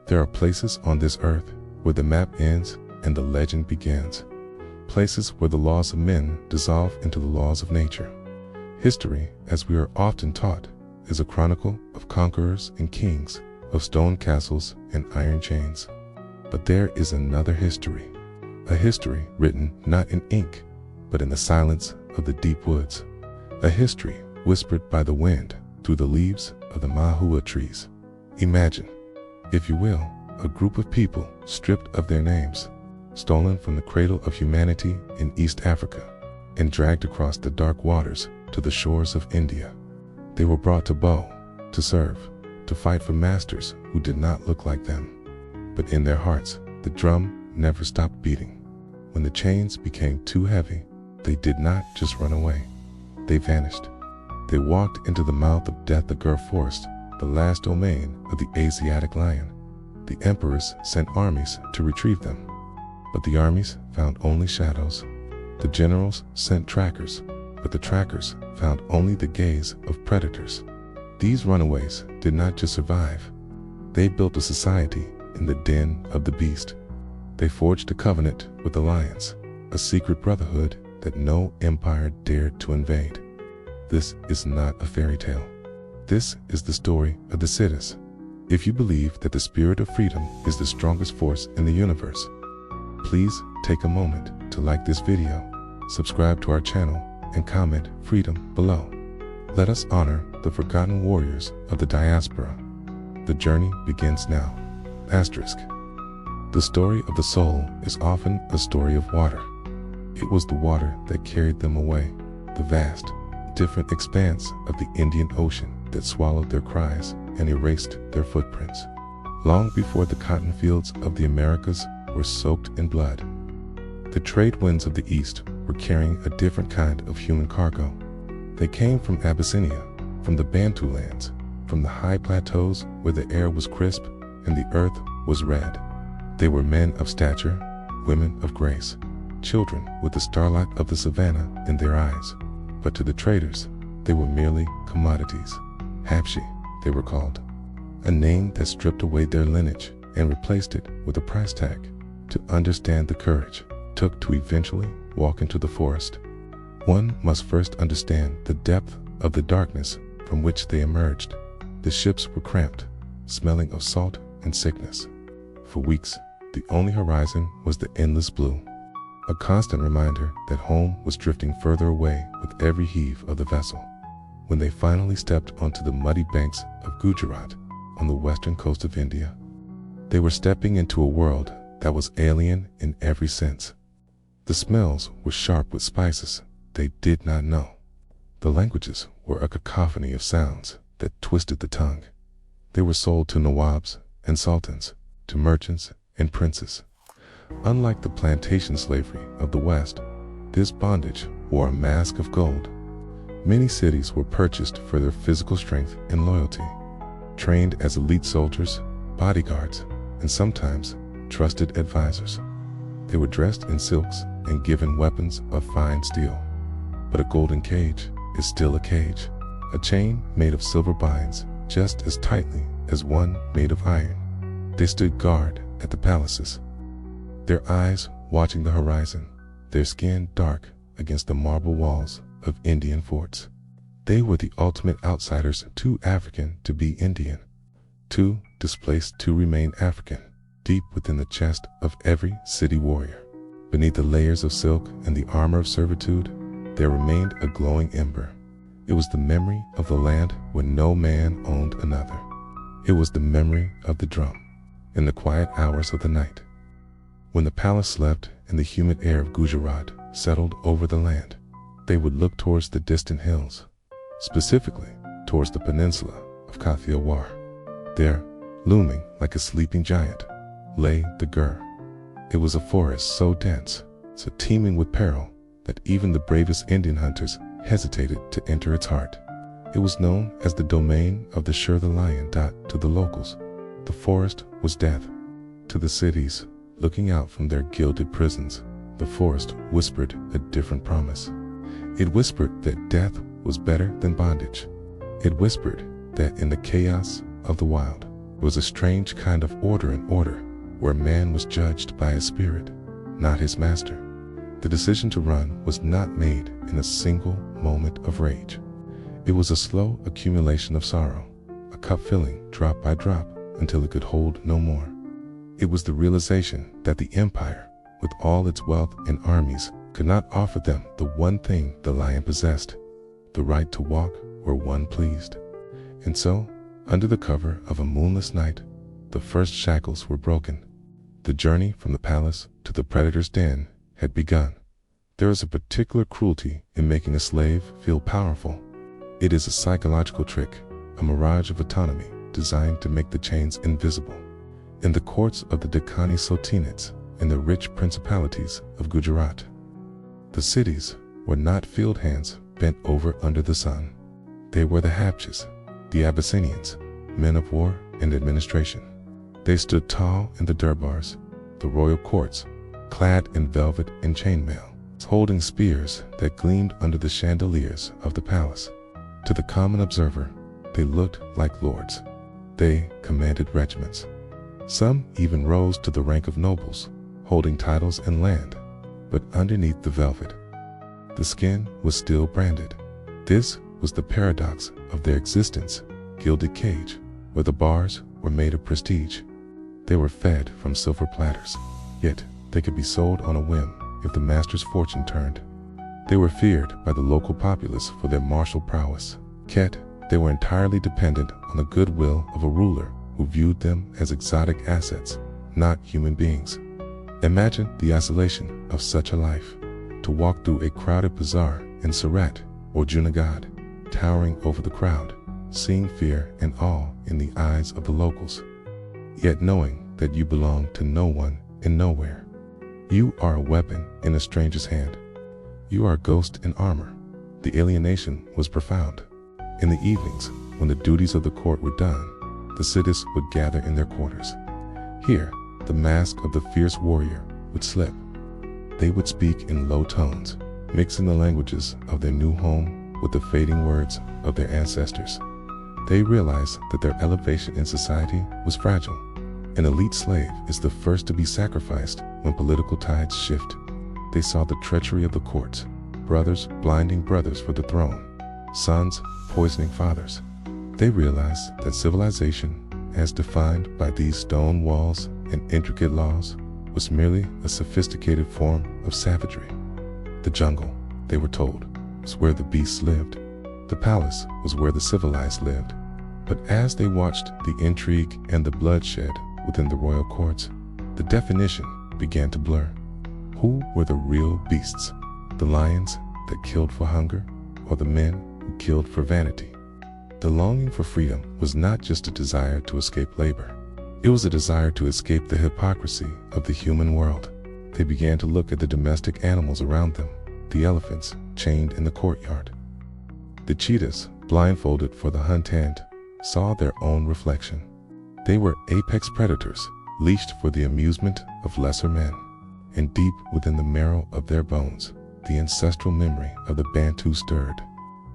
There are places on this earth where the map ends and the legend begins. Places where the laws of men dissolve into the laws of nature. History, as we are often taught, is a chronicle of conquerors and kings, of stone castles and iron chains. But there is another history, a history written not in ink, but in the silence of the deep woods, a history whispered by the wind through the leaves of the mahua trees. Imagine, if you will, a group of people stripped of their names, stolen from the cradle of humanity in East Africa, and dragged across the dark waters to the shores of India. They were brought to bow, to serve, to fight for masters who did not look like them. But in their hearts, the drum never stopped beating. When the chains became too heavy, they did not just run away. They vanished. They walked into the mouth of Death-the-Gur Forest, the last domain of the Asiatic lion. The emperors sent armies to retrieve them, but the armies found only shadows. The generals sent trackers, but the trackers found only the gaze of predators. These runaways did not just survive. They built a society in the den of the beast. They forged a covenant with the lions, a secret brotherhood that no empire dared to invade. This is not a fairy tale. This is the story of the Siddis. If you believe that the spirit of freedom is the strongest force in the universe, please take a moment to like this video, subscribe to our channel, and comment freedom below. Let us honor the forgotten warriors of the diaspora. The journey begins now. Asterisk. The story of the soul is often a story of water. It was the water that carried them away, the vast, different expanse of the Indian Ocean that swallowed their cries and erased their footprints. Long before the cotton fields of the Americas were soaked in blood, the trade winds of the East were carrying a different kind of human cargo. They came from Abyssinia, from the Bantu lands, from the high plateaus where the air was crisp and the earth was red. They were men of stature, women of grace, children with the starlight of the savannah in their eyes. But to the traders, they were merely commodities. Habshi, they were called, a name that stripped away their lineage and replaced it with a price tag. To understand the courage it took to eventually walk into the forest, one must first understand the depth of the darkness from which they emerged. The ships were cramped, smelling of salt and sickness. For weeks, the only horizon was the endless blue, a constant reminder that home was drifting further away with every heave of the vessel. When they finally stepped onto the muddy banks of Gujarat on the western coast of India, they were stepping into a world that was alien in every sense. The smells were sharp with spices they did not know. The languages were a cacophony of sounds that twisted the tongue. They were sold to nawabs and sultans, to merchants and princes. Unlike the plantation slavery of the West, this bondage wore a mask of gold. Many cities were purchased for their physical strength and loyalty, trained as elite soldiers, bodyguards, and sometimes trusted advisors. They were dressed in silks and given weapons of fine steel. But a golden cage is still a cage. A chain made of silver binds just as tightly as one made of iron. They stood guard at the palaces, their eyes watching the horizon, their skin dark against the marble walls of Indian forts. They were the ultimate outsiders, too African to be Indian, too displaced to remain African. Deep within the chest of every city warrior, beneath the layers of silk and the armor of servitude, there remained a glowing ember. It was the memory of the land when no man owned another. It was the memory of the drum in the quiet hours of the night. When the palace slept and the humid air of Gujarat settled over the land, they would look towards the distant hills, specifically towards the peninsula of Kathiawar. There, looming like a sleeping giant, lay the Gur. It was a forest so dense, so teeming with peril, that even the bravest Indian hunters hesitated to enter its heart. It was known as the domain of the Sher the lion. To the locals, the forest was death. To the cities, looking out from their gilded prisons, the forest whispered a different promise. It whispered that death was better than bondage. It whispered that in the chaos of the wild, It was a strange kind of order and order, where man was judged by his spirit, not his master. The decision to run was not made in a single moment of rage. It was a slow accumulation of sorrow, a cup filling drop by drop until it could hold no more. It was the realization that the empire, with all its wealth and armies, could not offer them the one thing the lion possessed, the right to walk where one pleased. And so, under the cover of a moonless night, the first shackles were broken. The journey from the palace to the predator's den had begun. There is a particular cruelty in making a slave feel powerful. It is a psychological trick, a mirage of autonomy designed to make the chains invisible. In the courts of the Deccani Sultanates and the rich principalities of Gujarat, the Siddis were not field hands bent over under the sun. They were the Habshas, the Abyssinians, men of war and administration. They stood tall in the durbars, the royal courts, clad in velvet and chainmail, holding spears that gleamed under the chandeliers of the palace. To the common observer, they looked like lords. They commanded regiments. Some even rose to the rank of nobles, holding titles and land. But underneath the velvet, the skin was still branded. This was the paradox of their existence, gilded cage, where the bars were made of prestige. They were fed from silver platters, yet they could be sold on a whim if the master's fortune turned. They were feared by the local populace for their martial prowess, yet they were entirely dependent on the goodwill of a ruler who viewed them as exotic assets, not human beings. Imagine the isolation of such a life, to walk through a crowded bazaar in Surat or Junagadh, towering over the crowd, seeing fear and awe in the eyes of the locals, yet knowing that you belong to no one and nowhere. You are a weapon in a stranger's hand. You are a ghost in armor. The alienation was profound. In the evenings, when the duties of the court were done, the Siddis would gather in their quarters. Here, the mask of the fierce warrior would slip. They would speak in low tones, mixing the languages of their new home with the fading words of their ancestors. They realized that their elevation in society was fragile. An elite slave is the first to be sacrificed when political tides shift. They saw the treachery of the courts, brothers blinding brothers for the throne, sons poisoning fathers. They realized that civilization, as defined by these stone walls and intricate laws, was merely a sophisticated form of savagery. The jungle, they were told, was where the beasts lived. The palace was where the civilized lived. But as they watched the intrigue and the bloodshed within the royal courts, the definition began to blur. Who were the real beasts? The lions that killed for hunger, or the men who killed for vanity? The longing for freedom was not just a desire to escape labor. It was a desire to escape the hypocrisy of the human world. They began to look at the domestic animals around them, the elephants chained in the courtyard. The cheetahs, blindfolded for the hunt end, saw their own reflection. They were apex predators, leashed for the amusement of lesser men. And deep within the marrow of their bones, the ancestral memory of the Bantu stirred.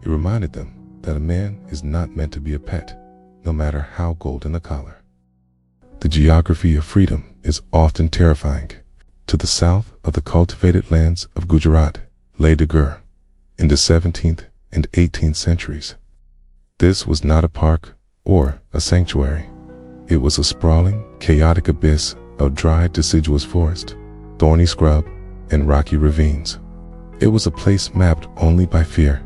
It reminded them that a man is not meant to be a pet, no matter how golden the collar. The geography of freedom is often terrifying. To the south of the cultivated lands of Gujarat lay Dagur, in the 17th and 18th centuries. This was not a park or a sanctuary. It was a sprawling, chaotic abyss of dry, deciduous forest, thorny scrub, and rocky ravines. It was a place mapped only by fear.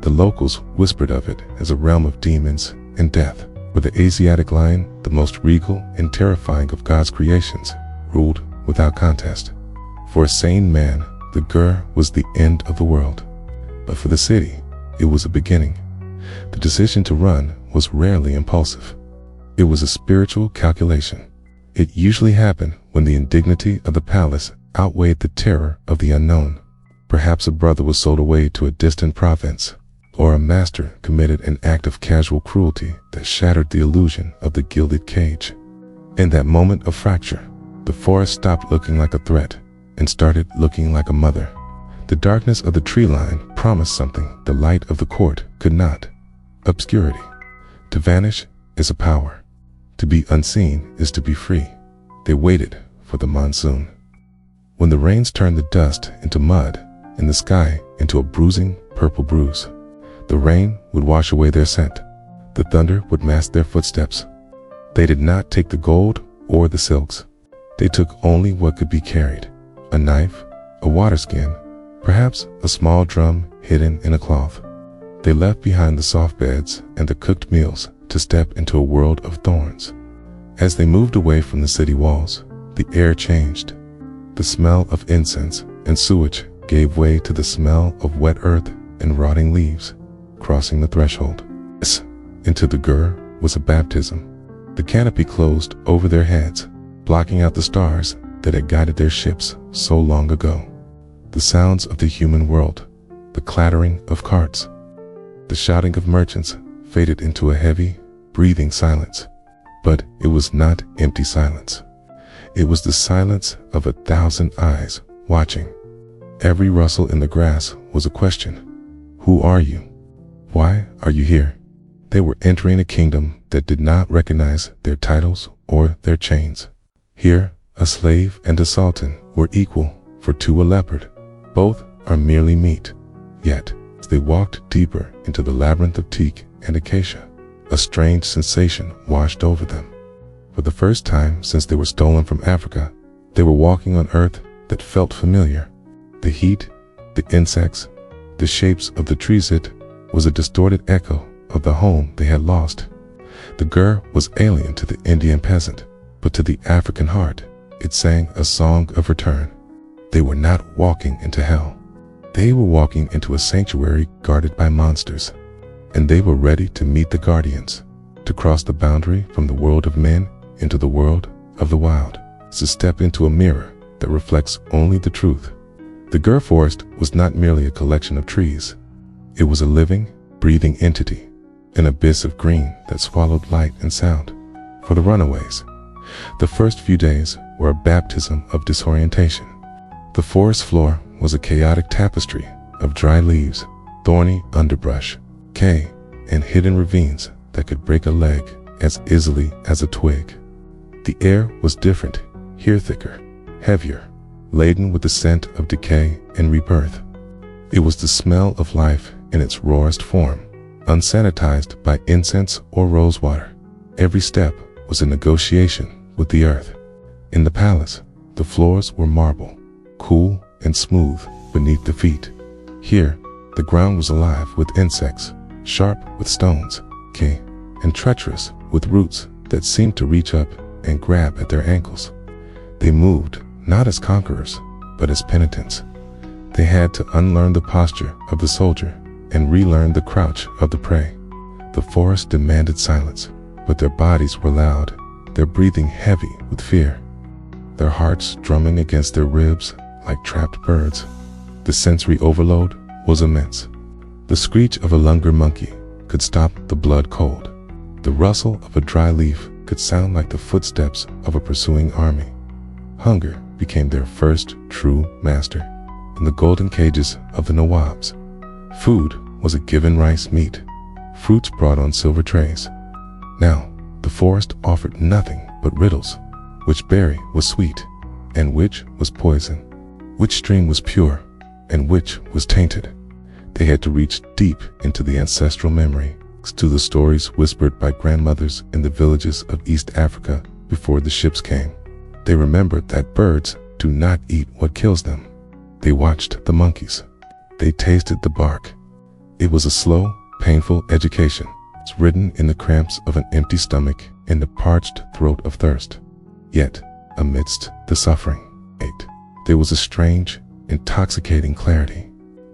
The locals whispered of it as a realm of demons and death, where the Asiatic lion, the most regal and terrifying of God's creations, ruled without contest. For a sane man, the Gur was the end of the world. But for the city, it was a beginning. The decision to run was rarely impulsive. It was a spiritual calculation. It usually happened when the indignity of the palace outweighed the terror of the unknown. Perhaps a brother was sold away to a distant province, or a master committed an act of casual cruelty that shattered the illusion of the gilded cage. In that moment of fracture, the forest stopped looking like a threat and started looking like a mother. The darkness of the tree line promised something the light of the court could not: obscurity. To vanish is a power. To be unseen is to be free. They waited for the monsoon. When the rains turned the dust into mud and the sky into a bruising purple bruise, the rain would wash away their scent. The thunder would mask their footsteps. They did not take the gold or the silks. They took only what could be carried: a knife, a water skin, perhaps a small drum hidden in a cloth. They left behind the soft beds and the cooked meals to step into a world of thorns. As they moved away from the city walls, the air changed. The smell of incense and sewage gave way to the smell of wet earth and rotting leaves. Crossing the threshold into the Gur was a baptism. The canopy closed over their heads, blocking out the stars that had guided their ships so long ago. The sounds of the human world, the clattering of carts, the shouting of merchants faded into a heavy, breathing silence. But it was not empty silence. It was the silence of 1,000 eyes watching. Every rustle in the grass was a question. Who are you? Why are you here? They were entering a kingdom that did not recognize their titles or their chains. Here, a slave and a sultan were equal, for to a leopard, both are merely meat. Yet, as they walked deeper into the labyrinth of teak and acacia, a strange sensation washed over them. For the first time since they were stolen from Africa, they were walking on earth that felt familiar. The heat, the insects, the shapes of the trees, it was a distorted echo of the home they had lost. The Gur was alien to the Indian peasant, but to the African heart, it sang a song of return. They were not walking into hell. They were walking into a sanctuary guarded by monsters. And they were ready to meet the guardians, to cross the boundary from the world of men into the world of the wild, to step into a mirror that reflects only the truth. The Gur forest was not merely a collection of trees. It was a living, breathing entity, an abyss of green that swallowed light and sound. For the runaways, the first few days were a baptism of disorientation. The forest floor was a chaotic tapestry of dry leaves, thorny underbrush, decay, and hidden ravines that could break a leg as easily as a twig. The air was different, here thicker, heavier, laden with the scent of decay and rebirth. It was the smell of life in its rawest form, unsanitized by incense or rosewater. Every step was a negotiation with the earth. In the palace, the floors were marble, cool and smooth beneath the feet. Here, the ground was alive with insects, sharp with stones, key, and treacherous with roots that seemed to reach up and grab at their ankles. They moved not as conquerors, but as penitents. They had to unlearn the posture of the soldier and relearn the crouch of the prey. The forest demanded silence, but their bodies were loud, their breathing heavy with fear, their hearts drumming against their ribs like trapped birds. The sensory overload was immense. The screech of a lunger monkey could stop the blood cold. The rustle of a dry leaf could sound like the footsteps of a pursuing army. Hunger became their first true master. In the golden cages of the Nawabs, food was a given rice meat, fruits brought on silver trays. Now, the forest offered nothing but riddles. Which berry was sweet, and which was poison? Which stream was pure, and which was tainted? They had to reach deep into the ancestral memory, to the stories whispered by grandmothers in the villages of East Africa before the ships came. They remembered that birds do not eat what kills them. They watched the monkeys. They tasted the bark. It was a slow, painful education, written in the cramps of an empty stomach and the parched throat of thirst. Yet, amidst the suffering, there was a strange, intoxicating clarity.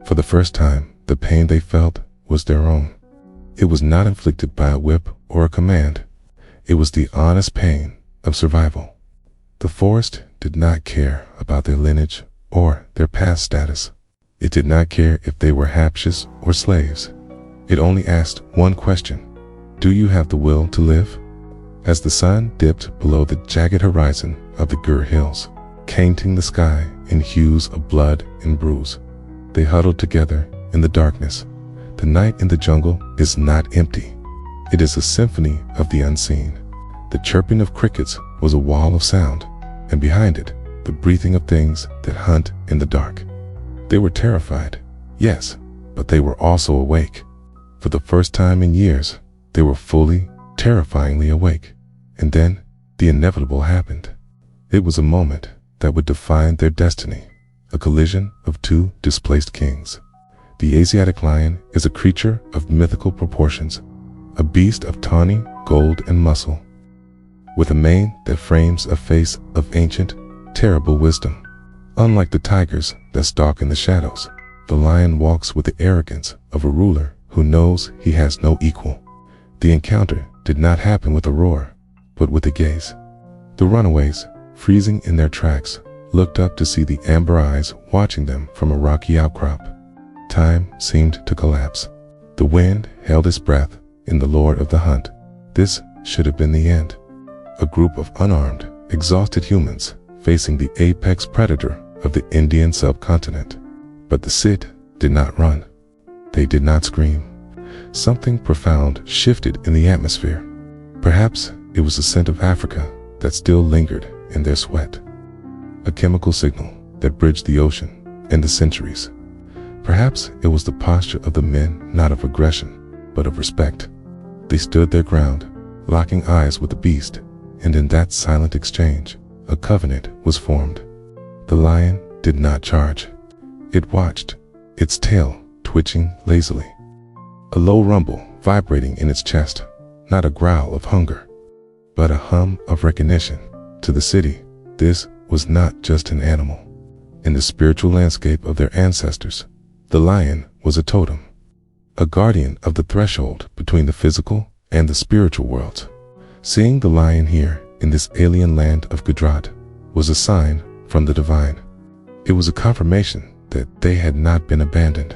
For the first time, the pain they felt was their own. It was not inflicted by a whip or a command. It was the honest pain of survival. The forest did not care about their lineage or their past status. It did not care if they were haptious or slaves. It only asked one question: do you have the will to live? As the sun dipped below the jagged horizon of the Gur Hills, painting the sky in hues of blood and bruise, they huddled together in the darkness. The night in the jungle is not empty. It is a symphony of the unseen. The chirping of crickets was a wall of sound, and behind it, the breathing of things that hunt in the dark. They were terrified, yes, but they were also awake. For the first time in years, they were fully, terrifyingly awake. And then, the inevitable happened. It was a moment that would define their destiny, a collision of two displaced kings. The Asiatic lion is a creature of mythical proportions, a beast of tawny gold and muscle, with a mane that frames a face of ancient, terrible wisdom. Unlike the tigers that stalk in the shadows, the lion walks with the arrogance of a ruler who knows he has no equal. The encounter did not happen with a roar, but with a gaze. The runaways, freezing in their tracks, looked up to see the amber eyes watching them from a rocky outcrop. Time seemed to collapse. The wind held its breath in the lord of the hunt. This should have been the end. A group of unarmed, exhausted humans facing the apex predator of the Indian subcontinent. But the Sidd did not run. They did not scream. Something profound shifted in the atmosphere. Perhaps it was the scent of Africa that still lingered in their sweat. A chemical signal that bridged the ocean and the centuries. Perhaps it was the posture of the men, not of aggression, but of respect. They stood their ground, locking eyes with the beast, and in that silent exchange, a covenant was formed. The lion did not charge. It watched, its tail twitching lazily. A low rumble vibrating in its chest, not a growl of hunger, but a hum of recognition. To the city, this was not just an animal. In the spiritual landscape of their ancestors, the lion was a totem, a guardian of the threshold between the physical and the spiritual worlds. Seeing the lion here in this alien land of Gujarat was a sign from the divine. It was a confirmation that they had not been abandoned.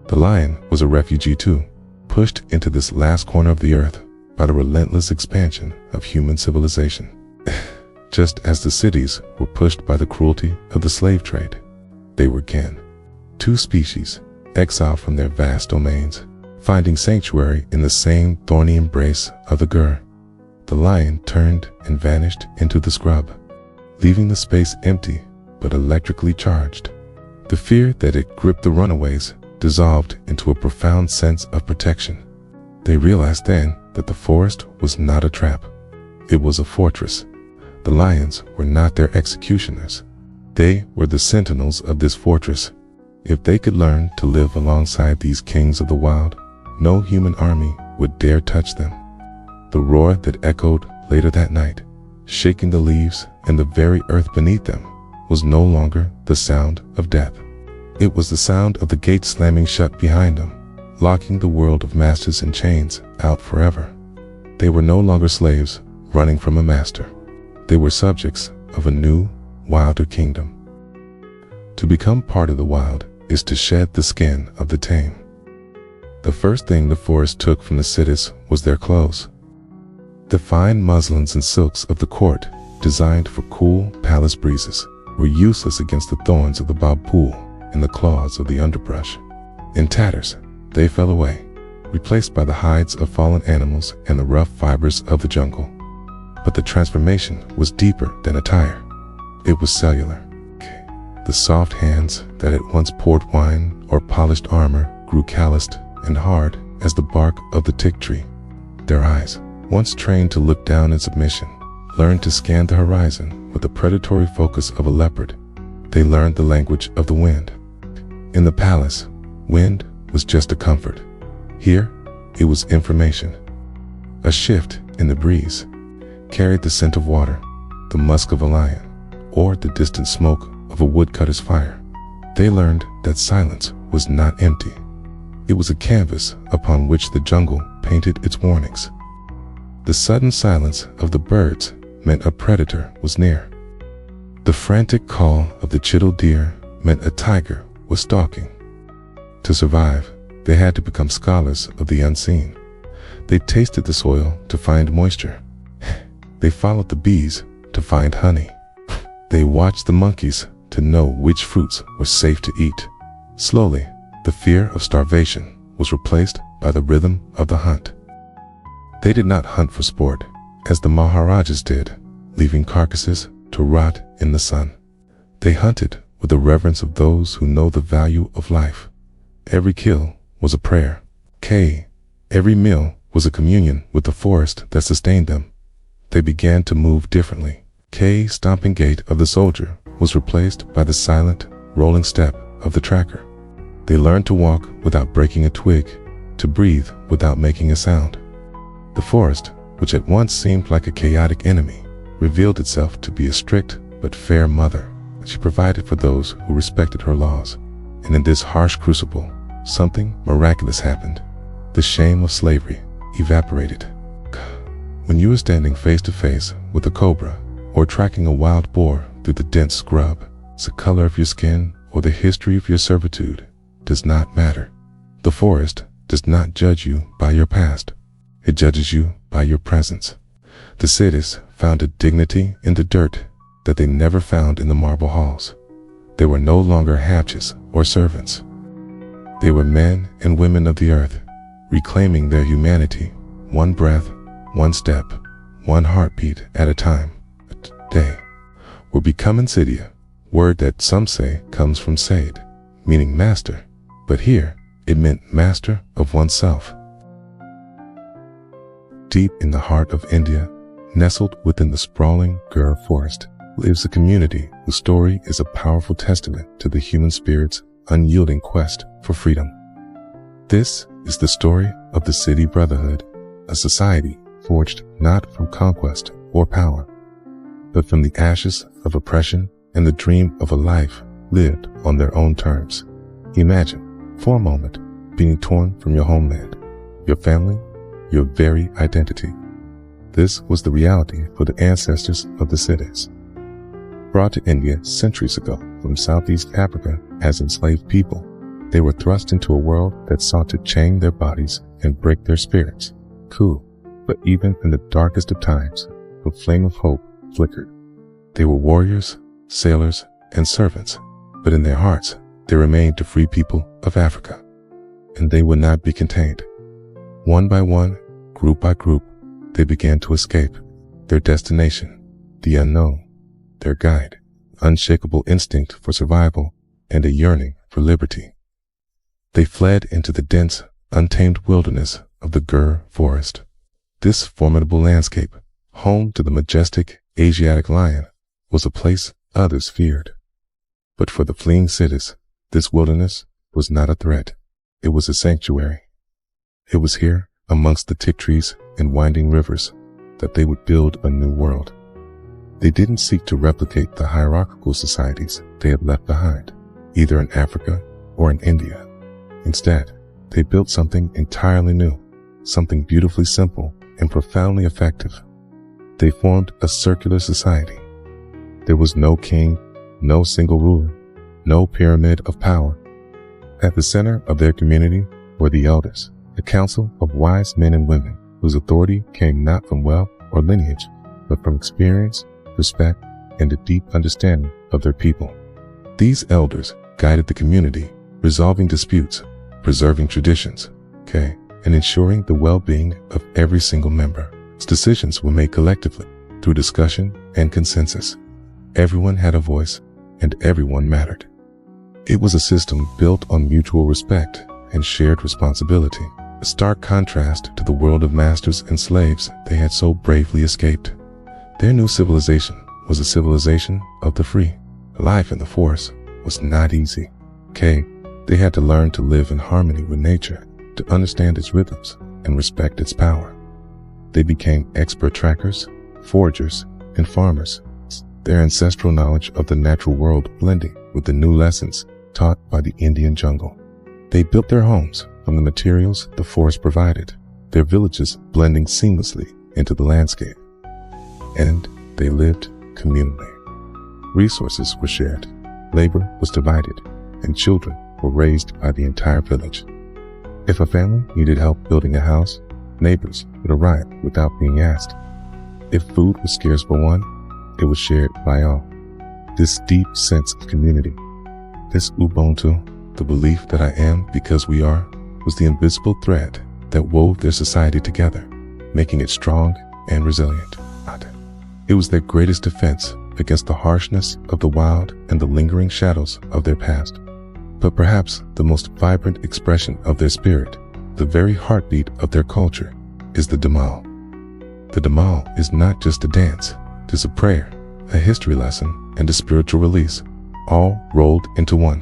The lion was a refugee too, pushed into this last corner of the earth by the relentless expansion of human civilization. Just as the cities were pushed by the cruelty of the slave trade, they were kin. Two species, exiled from their vast domains, finding sanctuary in the same thorny embrace of the gur. The lion turned and vanished into the scrub, leaving the space empty but electrically charged. The fear that had gripped the runaways dissolved into a profound sense of protection. They realized then that the forest was not a trap. It was a fortress. The lions were not their executioners. They were the sentinels of this fortress. If they could learn to live alongside these kings of the wild, no human army would dare touch them. The roar that echoed later that night, shaking the leaves and the very earth beneath them, was no longer the sound of death. It was the sound of the gate slamming shut behind them, locking the world of masters in chains out forever. They were no longer slaves running from a master. They were subjects of a new, wilder kingdom. To become part of the wild is to shed the skin of the tame. The first thing the forest took from the Siddis was their clothes. The fine muslins and silks of the court, designed for cool palace breezes, were useless against the thorns of the bobpool and the claws of the underbrush. In tatters, they fell away, replaced by the hides of fallen animals and the rough fibers of the jungle. But the transformation was deeper than attire. It was cellular. The soft hands that had once poured wine or polished armor grew calloused and hard as the bark of the teak tree. Their eyes, once trained to look down in submission, learned to scan the horizon with the predatory focus of a leopard. They learned the language of the wind. In the palace, wind was just a comfort. Here, it was information. A shift in the breeze carried the scent of water, the musk of a lion, or the distant smoke of a woodcutter's fire. They learned that silence was not empty. It was a canvas upon which the jungle painted its warnings. The sudden silence of the birds meant a predator was near. The frantic call of the chital deer meant a tiger was stalking. To survive, they had to become scholars of the unseen. They tasted the soil to find moisture. They followed the bees to find honey. They watched the monkeys to know which fruits were safe to eat. Slowly, the fear of starvation was replaced by the rhythm of the hunt. They did not hunt for sport. as the Maharajas did, leaving carcasses to rot in the sun. They hunted with the reverence of those who know the value of life. Every kill was a prayer. Every meal was a communion with the forest that sustained them. They began to move differently. Stomping gait of the soldier was replaced by the silent, rolling step of the tracker. They learned to walk without breaking a twig, to breathe without making a sound. The forest, which at once seemed like a chaotic enemy, revealed itself to be a strict but fair mother. She provided for those who respected her laws. And in this harsh crucible, something miraculous happened. The shame of slavery evaporated. When you are standing face to face with a cobra or tracking a wild boar through the dense scrub, the color of your skin or the history of your servitude does not matter. The forest does not judge you by your past. It judges you by your presence. The Siddis found a dignity in the dirt that they never found in the marble halls. They were no longer hatches or servants. They were men and women of the earth, reclaiming their humanity, one breath, one step, one heartbeat at a time. They were becoming Siddhi, word that some say comes from Said, meaning master, but here it meant master of oneself. Deep in the heart of India, nestled within the sprawling Gir forest, lives a community whose story is a powerful testament to the human spirit's unyielding quest for freedom. This is the story of the Siddhi Brotherhood, a society forged not from conquest or power, but from the ashes of oppression and the dream of a life lived on their own terms. Imagine, for a moment, being torn from your homeland, your family, your very identity. This was the reality for the ancestors of the Siddhis. Brought to India centuries ago from Southeast Africa as enslaved people, they were thrust into a world that sought to chain their bodies and break their spirits. But even in the darkest of times, the flame of hope flickered. They were warriors, sailors, and servants, but in their hearts, they remained the free people of Africa. And they would not be contained. One by one, group by group, they began to escape. Their destination, the unknown, their guide, unshakable instinct for survival, and a yearning for liberty. They fled into the dense, untamed wilderness of the Gir forest. This formidable landscape, home to the majestic Asiatic lion, was a place others feared. But for the fleeing Siddhis, this wilderness was not a threat. It was a sanctuary. It was here, amongst the teak trees and winding rivers, that they would build a new world. They didn't seek to replicate the hierarchical societies they had left behind, either in Africa or in India. Instead, they built something entirely new, something beautifully simple and profoundly effective. They formed a circular society. There was no king, no single ruler, no pyramid of power. At the center of their community were the elders, a council of wise men and women whose authority came not from wealth or lineage, but from experience, respect, and a deep understanding of their people. These elders guided the community, resolving disputes, preserving traditions, and ensuring the well-being of every single member. Its decisions were made collectively through discussion and consensus. Everyone had a voice, and everyone mattered. It was a system built on mutual respect and shared responsibility, a stark contrast to the world of masters and slaves they had so bravely escaped. Their new civilization was a civilization of the free. Life in the forest was not easy. They had to learn to live in harmony with nature, to understand its rhythms and respect its power. They became expert trackers, foragers, and farmers, their ancestral knowledge of the natural world blending with the new lessons taught by the Indian jungle. They built their homes from the materials the forest provided, their villages blending seamlessly into the landscape. And they lived communally. Resources were shared, labor was divided, and children were raised by the entire village. If a family needed help building a house, neighbors would arrive without being asked. If food was scarce for one, it was shared by all. This deep sense of community, this Ubuntu, the belief that I am because we are, was the invisible thread that wove their society together, making it strong and resilient. It was their greatest defense against the harshness of the wild and the lingering shadows of their past. But perhaps the most vibrant expression of their spirit, the very heartbeat of their culture, is the Damal. The Damal is not just a dance, it is a prayer, a history lesson, and a spiritual release, all rolled into one.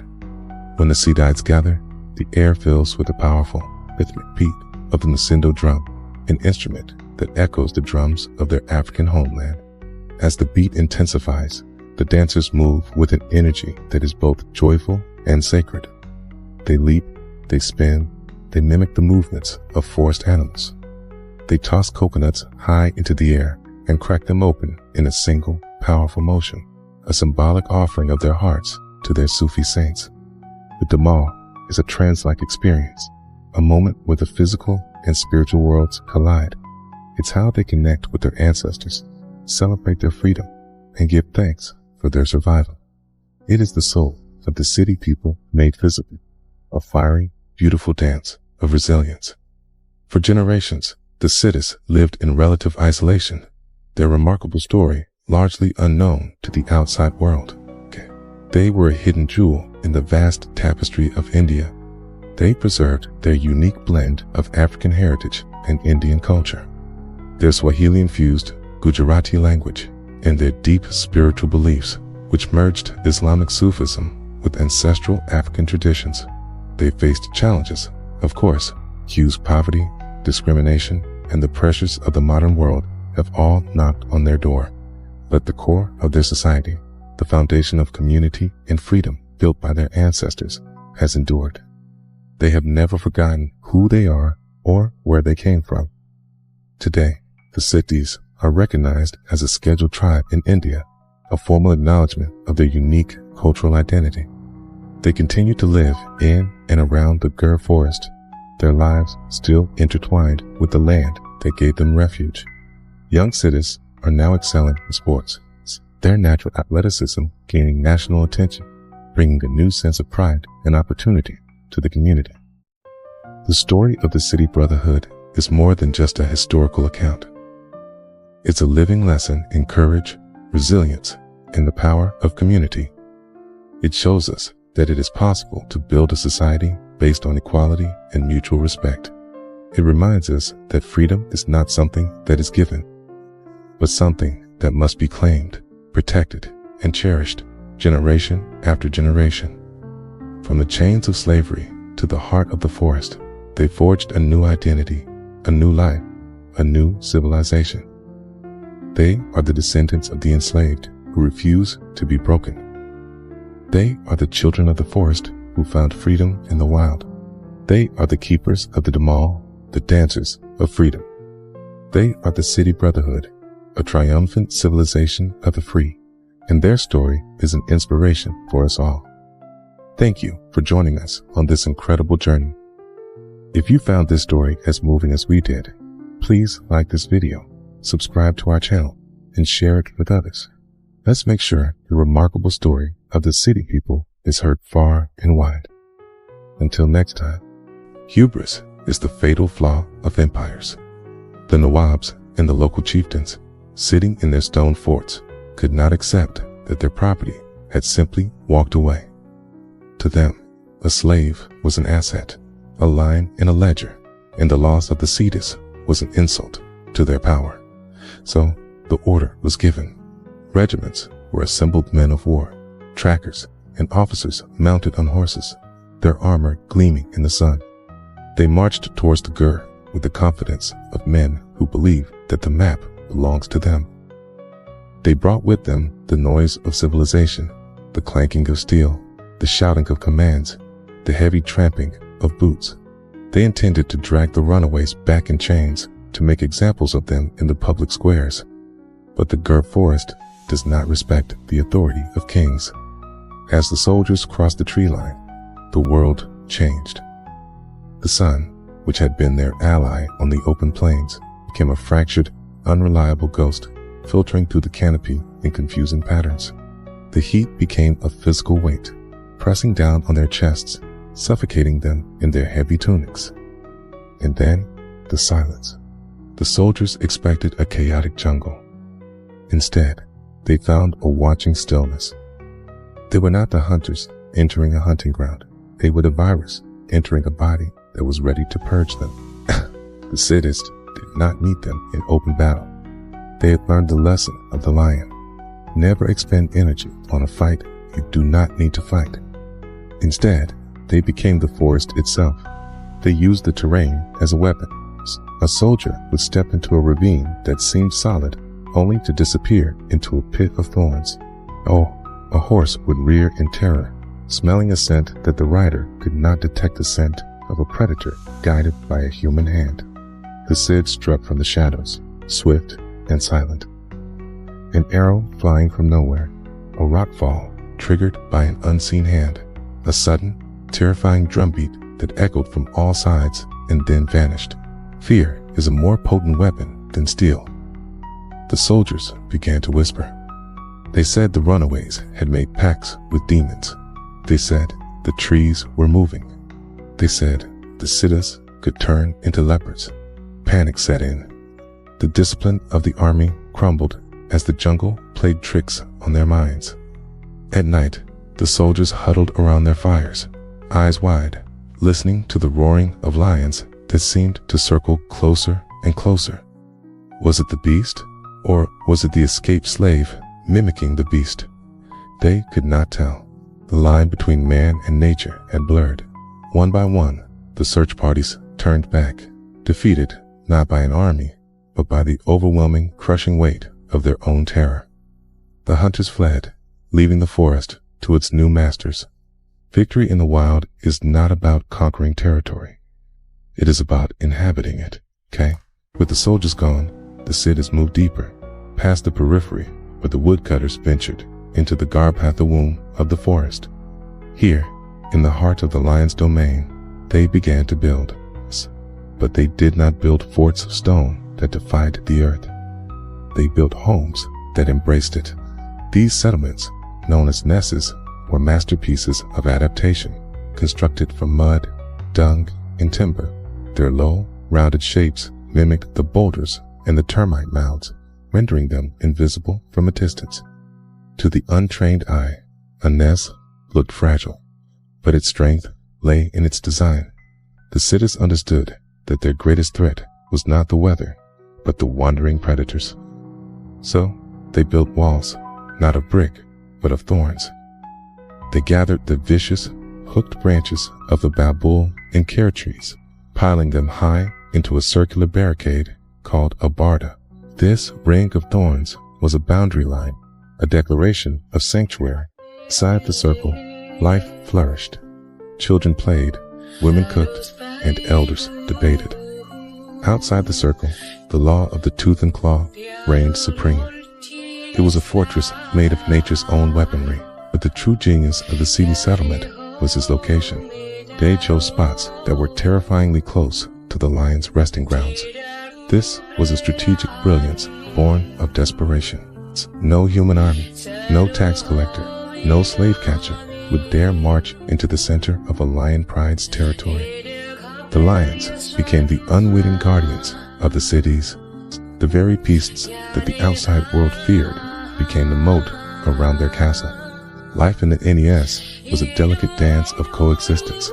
When the Siddis gather, the air fills with the powerful, rhythmic beat of the Masindo drum, an instrument that echoes the drums of their African homeland. As the beat intensifies, the dancers move with an energy that is both joyful and sacred. They leap, they spin, they mimic the movements of forest animals. They toss coconuts high into the air and crack them open in a single, powerful motion, a symbolic offering of their hearts to their Sufi saints. The Damal is a trance-like experience, a moment where the physical and spiritual worlds collide. It's how they connect with their ancestors, celebrate their freedom, and give thanks for their survival. It is the soul of the city people made visible, a fiery, beautiful dance of resilience. For generations, the Siddis lived in relative isolation, their remarkable story largely unknown to the outside world. They were a hidden jewel in the vast tapestry of India. They preserved their unique blend of African heritage and Indian culture, their Swahili-infused Gujarati language, and their deep spiritual beliefs, which merged Islamic Sufism with ancestral African traditions. They faced challenges, of course. Huge poverty, discrimination, and the pressures of the modern world have all knocked on their door. But the core of their society, the foundation of community and freedom built by their ancestors, has endured. They have never forgotten who they are or where they came from. Today, the Siddis are recognized as a scheduled tribe in India, a formal acknowledgement of their unique cultural identity. They continue to live in and around the Gir forest, their lives still intertwined with the land that gave them refuge. Young Siddis are now excelling in sports, their natural athleticism gaining national attention, bringing a new sense of pride and opportunity to the community. The story of the City Brotherhood is more than just a historical account. It's a living lesson in courage, resilience, and the power of community. It shows us that it is possible to build a society based on equality and mutual respect. It reminds us that freedom is not something that is given, but something that must be claimed, protected, and cherished generation after generation. From the chains of slavery to the heart of the forest, they forged a new identity, a new life, a new civilization. They are the descendants of the enslaved who refuse to be broken. They are the children of the forest who found freedom in the wild. They are the keepers of the Damal, the dancers of freedom. They are the City Brotherhood, a triumphant civilization of the free, and their story is an inspiration for us all. Thank you for joining us on this incredible journey. If you found this story as moving as we did, please like this video, subscribe to our channel, and share it with others. Let's make sure the remarkable story of the city people is heard far and wide. Until next time, hubris is the fatal flaw of empires. The Nawabs and the local chieftains, sitting in their stone forts, could not accept that their property had simply walked away. To them, a slave was an asset, a line in a ledger, and the loss of the Siddis was an insult to their power. So the order was given. Regiments were assembled men of war, trackers, and officers mounted on horses, their armor gleaming in the sun. They marched towards the Gir with the confidence of men who believe that the map belongs to them. They brought with them the noise of civilization, the clanking of steel, the shouting of commands, the heavy tramping of boots. They intended to drag the runaways back in chains to make examples of them in the public squares. But the Gir forest does not respect the authority of kings. As the soldiers crossed the tree line, the world changed. The sun, which had been their ally on the open plains, became a fractured, unreliable ghost, filtering through the canopy in confusing patterns. The heat became a physical weight, pressing down on their chests, suffocating them in their heavy tunics. And then, the silence. The soldiers expected a chaotic jungle. Instead, they found a watching stillness. They were not the hunters entering a hunting ground. They were the virus entering a body that was ready to purge them. The Siddis did not meet them in open battle. They had learned the lesson of the lion. Never expend energy on a fight you do not need to fight. Instead, they became the forest itself. They used the terrain as a weapon. A soldier would step into a ravine that seemed solid, only to disappear into a pit of thorns. Oh, a horse would rear in terror, smelling a scent that the rider could not detect, the scent of a predator guided by a human hand. The Cid struck from the shadows, swift and silent. An arrow flying from nowhere, a rock fall triggered by an unseen hand, a sudden, terrifying drumbeat that echoed from all sides and then vanished. Fear is a more potent weapon than steel. The soldiers began to whisper. They said the runaways had made pacts with demons. They said the trees were moving. They said the Siddis could turn into leopards. Panic set in. The discipline of the army crumbled as the jungle played tricks on their minds. At night, the soldiers huddled around their fires, eyes wide, listening to the roaring of lions that seemed to circle closer and closer. Was it the beast, or was it the escaped slave mimicking the beast? They could not tell. The line between man and nature had blurred. One by one, the search parties turned back, defeated not by an army, but by the overwhelming, crushing weight of their own terror. The hunters fled, leaving the forest to its new masters. Victory in the wild is not about conquering territory. It is about inhabiting it, okay? With the soldiers gone, the Siddis moved deeper, past the periphery where the woodcutters ventured into the Garbhatha womb of the forest. Here, in the heart of the lion's domain, they began to build. But they did not build forts of stone that defied the earth. They built homes that embraced it. These settlements, known as nesses, were masterpieces of adaptation, constructed from mud, dung, and timber. Their low, rounded shapes mimicked the boulders and the termite mounds, rendering them invisible from a distance. To the untrained eye, a nest looked fragile, but its strength lay in its design. The Siddis understood that their greatest threat was not the weather, but the wandering predators. So they built walls, not of brick, but of thorns. They gathered the vicious, hooked branches of the babul and care trees, piling them high into a circular barricade called a barda. This ring of thorns was a boundary line, a declaration of sanctuary. Inside the circle, life flourished. Children played, women cooked, and elders debated. Outside the circle, the law of the tooth and claw reigned supreme. It was a fortress made of nature's own weaponry, but the true genius of the Siddis settlement was its location. They chose spots that were terrifyingly close to the lion's resting grounds. This was a strategic brilliance born of desperation. No human army, no tax collector, no slave catcher would dare march into the center of a lion pride's territory. The lions became the unwitting guardians of the cities. The very beasts that the outside world feared became the moat around their castle. Life in the NES was a delicate dance of coexistence.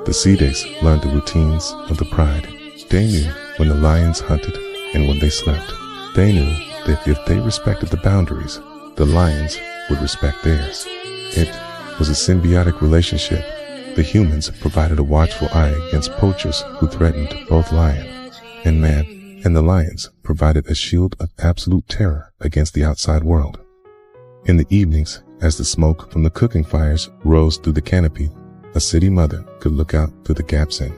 The Siddis learned the routines of the pride. They knew when the lions hunted and when they slept. They knew that if they respected the boundaries, the lions would respect theirs. It was a symbiotic relationship. The humans provided a watchful eye against poachers who threatened both lion and man, and the lions provided a shield of absolute terror against the outside world. In the evenings, as the smoke from the cooking fires rose through the canopy, a city mother could look out through the gaps in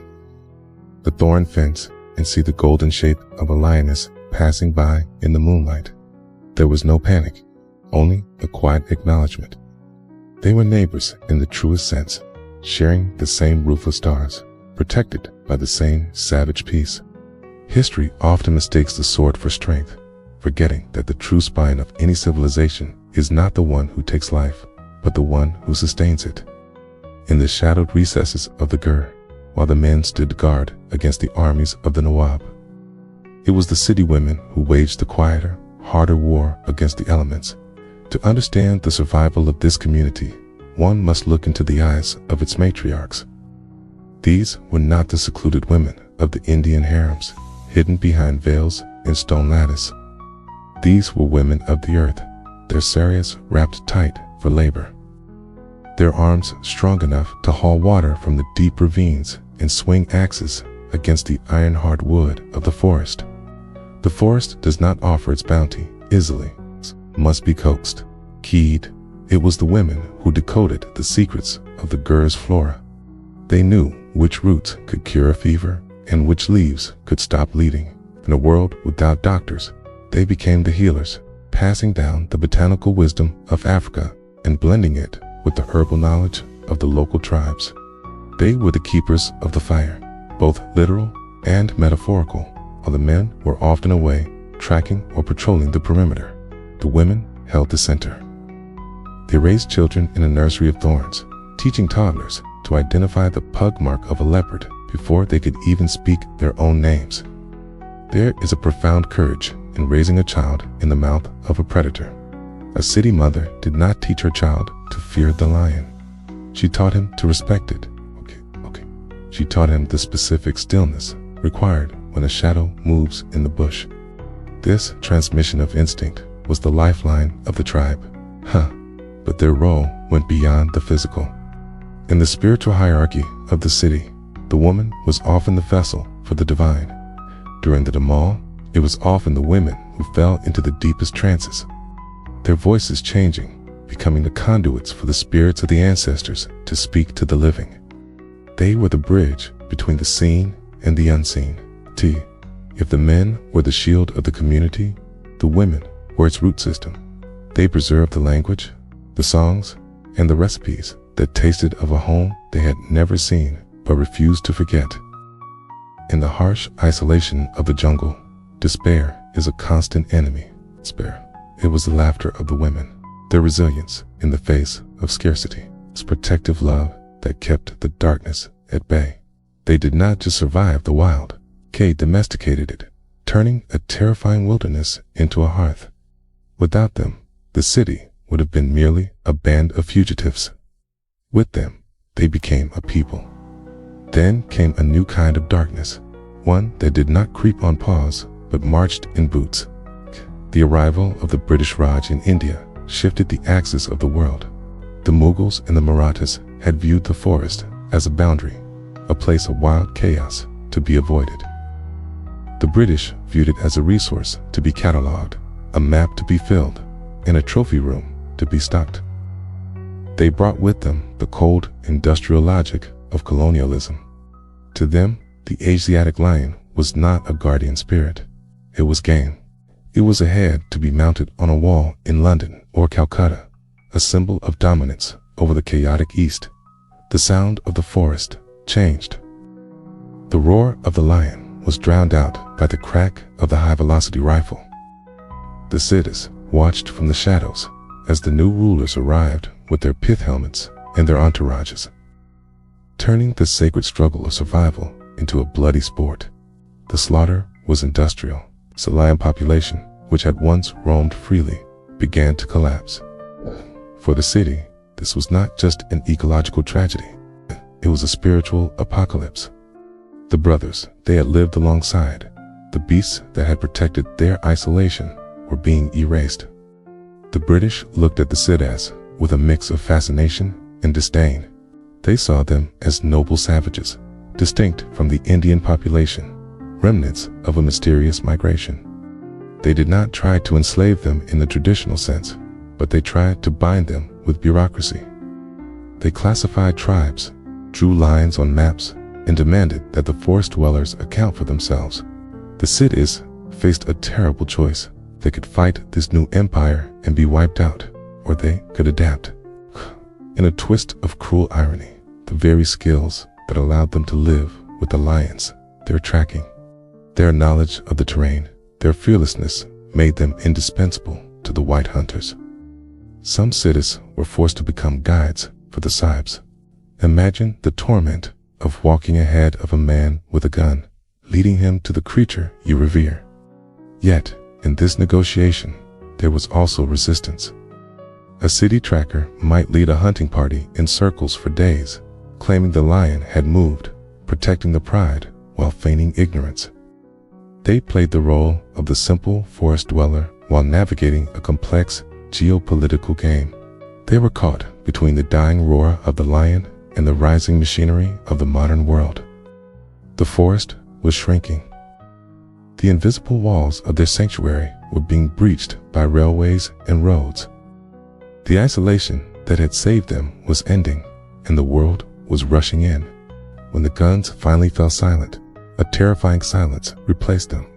the thorn fence and see the golden shape of a lioness passing by in the moonlight. There was no panic, only a quiet acknowledgement. They were neighbors in the truest sense, sharing the same roof of stars, protected by the same savage peace. History often mistakes the sword for strength, forgetting that the true spine of any civilization is not the one who takes life, but the one who sustains it. In the shadowed recesses of the Gur, while the men stood guard against the armies of the Nawab, It was the city women who waged the quieter, harder war against the elements. To understand the survival of this community, one must look into the eyes of its matriarchs. These were not the secluded women of the Indian harems, hidden behind veils and stone lattice. These were women of the earth, their saris wrapped tight for labor, their arms strong enough to haul water from the deep ravines and swing axes against the iron-hard wood of the forest. The forest does not offer its bounty easily, must be coaxed, keyed. It was the women who decoded the secrets of the Gur's flora. They knew which roots could cure a fever and which leaves could stop bleeding. In a world without doctors, they became the healers, passing down the botanical wisdom of Africa and blending it with the herbal knowledge of the local tribes. They were the keepers of the fire, both literal and metaphorical, while the men were often away, tracking or patrolling the perimeter. The women held the center. They raised children in a nursery of thorns, teaching toddlers to identify the pug mark of a leopard before they could even speak their own names. There is a profound courage in raising a child in the mouth of a predator. A city mother did not teach her child to fear the lion. She taught him to respect it. She taught him the specific stillness required when a shadow moves in the bush. This transmission of instinct was the lifeline of the tribe. But their role went beyond the physical. In the spiritual hierarchy of the city, the woman was often the vessel for the divine. During the Damal, it was often the women who fell into the deepest trances, their voices changing, becoming the conduits for the spirits of the ancestors to speak to the living. They were the bridge between the seen and the unseen. If the men were the shield of the community, the women were its root system. They preserved the language, the songs, and the recipes that tasted of a home they had never seen but refused to forget. In the harsh isolation of the jungle, despair is a constant enemy. It was the laughter of the women, their resilience in the face of scarcity, its protective love that kept the darkness at bay. They did not just survive the wild, they domesticated it, turning a terrifying wilderness into a hearth. Without them, the city would have been merely a band of fugitives. With them, they became a people. Then came a new kind of darkness, one that did not creep on paws, but marched in boots. The arrival of the British Raj in India shifted the axis of the world. The Mughals and the Marathas had viewed the forest as a boundary, a place of wild chaos to be avoided. The British viewed it as a resource to be catalogued, a map to be filled, and a trophy room to be stocked. They brought with them the cold industrial logic of colonialism. To them, the Asiatic lion was not a guardian spirit. It was game. It was a head to be mounted on a wall in London or Calcutta, a symbol of dominance over the chaotic East. The sound of the forest changed. The roar of the lion was drowned out by the crack of the high-velocity rifle. The Siddis watched from the shadows as the new rulers arrived with their pith helmets and their entourages, turning the sacred struggle of survival into a bloody sport. The slaughter was industrial. The lion population, which had once roamed freely, began to collapse. For the city, this was not just an ecological tragedy. It was a spiritual apocalypse. The brothers they had lived alongside, the beasts that had protected their isolation, were being erased. The British looked at the Siddis with a mix of fascination and disdain. They saw them as noble savages, distinct from the Indian population, remnants of a mysterious migration. They did not try to enslave them in the traditional sense, but they tried to bind them with bureaucracy. They classified tribes, drew lines on maps, and demanded that the forest dwellers account for themselves. The Siddis faced a terrible choice. They could fight this new empire and be wiped out, or they could adapt. In a twist of cruel irony, the very skills that allowed them to live with the lions, their tracking, their knowledge of the terrain, their fearlessness made them indispensable to the white hunters. Some Siddis were forced to become guides for the Sahibs. Imagine the torment of walking ahead of a man with a gun, leading him to the creature you revere. Yet, in this negotiation, there was also resistance. A city tracker might lead a hunting party in circles for days, claiming the lion had moved, protecting the pride while feigning ignorance. They played the role of the simple forest dweller while navigating a complex geopolitical game. They were caught between the dying roar of the lion and the rising machinery of the modern world. The forest was shrinking. The invisible walls of their sanctuary were being breached by railways and roads. The isolation that had saved them was ending, and the world was rushing in. When the guns finally fell silent, a terrifying silence replaced them.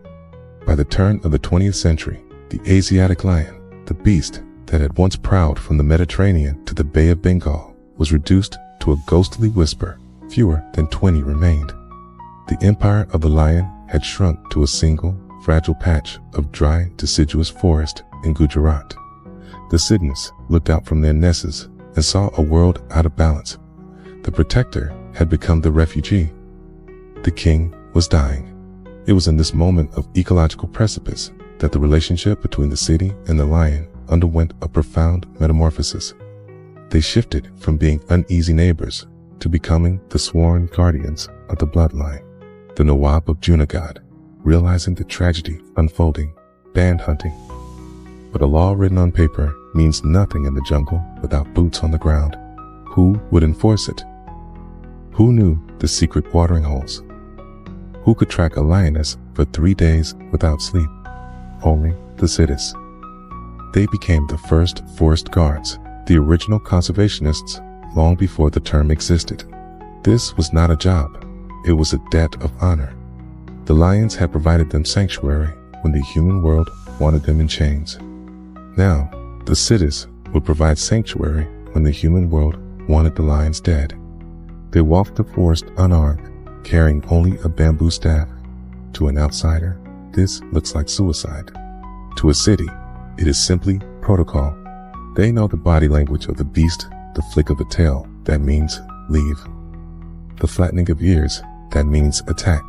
By the turn of the 20th century, the Asiatic lion, the beast that had once prowled from the Mediterranean to the Bay of Bengal, was reduced to a ghostly whisper. Fewer than 20 remained. The empire of the lion had shrunk to a single, fragile patch of dry, deciduous forest in Gujarat. The Siddis looked out from their nests and saw a world out of balance. The protector had become the refugee. The king was dying. It was in this moment of ecological precipice that the relationship between the city and the lion underwent a profound metamorphosis. They shifted from being uneasy neighbors to becoming the sworn guardians of the bloodline. The Nawab of Junagadh, realizing the tragedy unfolding, banned hunting. But a law written on paper means nothing in the jungle without boots on the ground. Who would enforce it? Who knew the secret watering holes? Who could track a lioness for 3 days without sleep? Only the Siddis. They became the first forest guards, the original conservationists, long before the term existed. This was not a job. It was a debt of honor. The lions had provided them sanctuary when the human world wanted them in chains. Now, the Siddis would provide sanctuary when the human world wanted the lions dead. They walked the forest unarmed, carrying only a bamboo staff. To an outsider, this looks like suicide. To a city, it is simply protocol. They know the body language of the beast, the flick of the tail, that means leave. The flattening of ears, that means attack.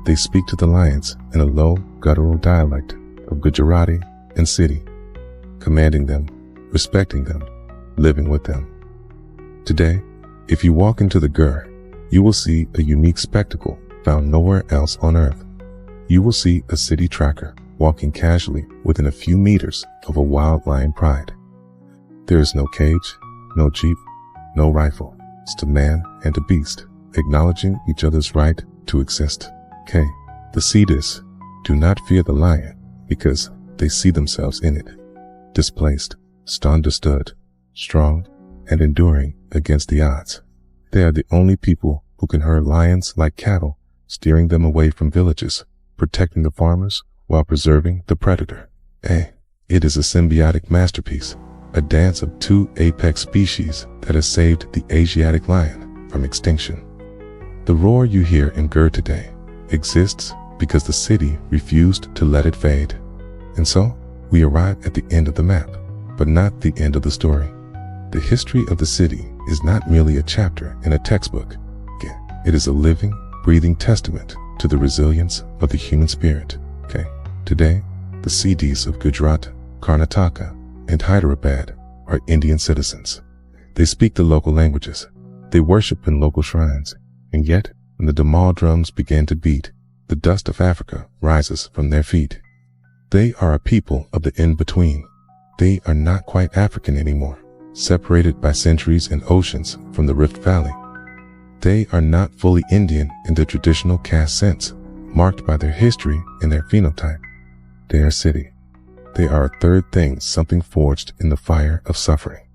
They speak to the lions in a low, guttural dialect of Gujarati and Siddhi, commanding them, respecting them, living with them. Today, if you walk into the Gur, you will see a unique spectacle found nowhere else on earth. You will see a city tracker walking casually within a few meters of a wild lion pride. There is no cage, no jeep, no rifle. It's a man and a beast, acknowledging each other's right to exist. The Siddis do not fear the lion because they see themselves in it. Displaced, understood, strong, and enduring against the odds. They are the only people who can herd lions like cattle, steering them away from villages, protecting the farmers while preserving the predator. It is a symbiotic masterpiece, a dance of two apex species that has saved the Asiatic lion from extinction. The roar you hear in Gur today exists because the city refused to let it fade. And so, we arrive at the end of the map, but not the end of the story. The history of the city is not merely a chapter in a textbook. It is a living, breathing testament to the resilience of the human spirit. Today, the Siddis of Gujarat, Karnataka, and Hyderabad are Indian citizens. They speak the local languages. They worship in local shrines. And yet, when the Damal drums begin to beat, the dust of Africa rises from their feet. They are a people of the in-between. They are not quite African anymore, separated by centuries and oceans from the Rift Valley. They are not fully Indian in the traditional caste sense, marked by their history and their phenotype. They are Siddhi. They are a third thing, something forged in the fire of suffering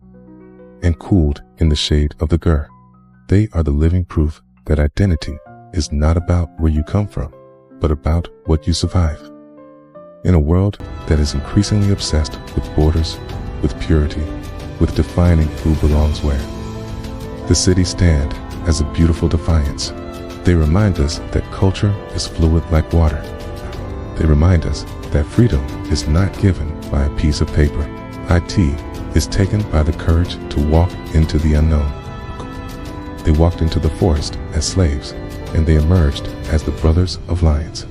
and cooled in the shade of the Gur. They are the living proof that identity is not about where you come from, but about what you survive. In a world that is increasingly obsessed with borders, with purity, with defining who belongs where, the Siddis stand as a beautiful defiance. They remind us that culture is fluid like water. They remind us that freedom is not given by a piece of paper. IT is taken by the courage to walk into the unknown. They walked into the forest as slaves, and they emerged as the brothers of lions.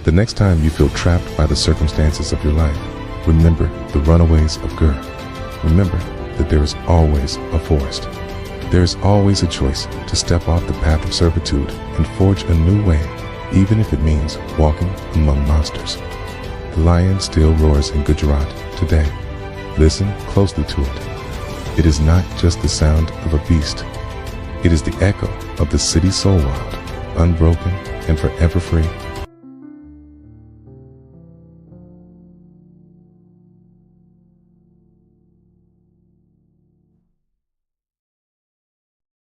The next time you feel trapped by the circumstances of your life, remember the runaways of Gur. Remember that there is always a forest. There is always a choice to step off the path of servitude and forge a new way, even if it means walking among monsters. The lion still roars in Gujarat today. Listen closely to it. It is not just the sound of a beast. It is the echo of the city's soul wild, unbroken and forever free.